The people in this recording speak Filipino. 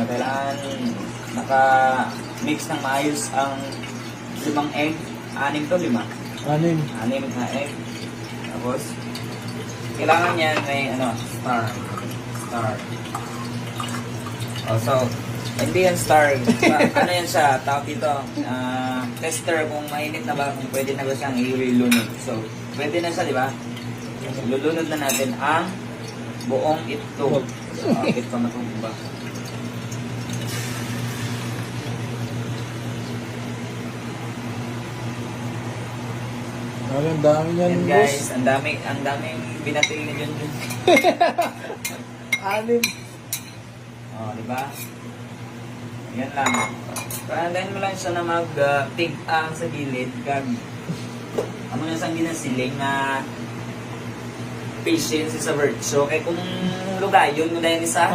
kailangan naka-mix ng maayos ang 5 egg. 6 to 5. 6. 6 na egg. Tapos, kailangan yan may star. Star. Oh, so, hindi yan star. Ano yan siya? Tawag dito. Tester kung mainit na ba, kung pwede na ba siyang ilunod. So, pwede na siya, di ba? Lulunod na natin ang buong itlog. So, akit pa matulog ba? Ang dami niyan, Yan boss. guys, ang daming binatil ni Junjun. 6. Oh, di ba? Yan lang. Parandahin mo lang siya na mag-tig-ang sa gilid. Amo na sang ginasiling na patience is a virtue. Kaya kung lugayon mo dahil isa,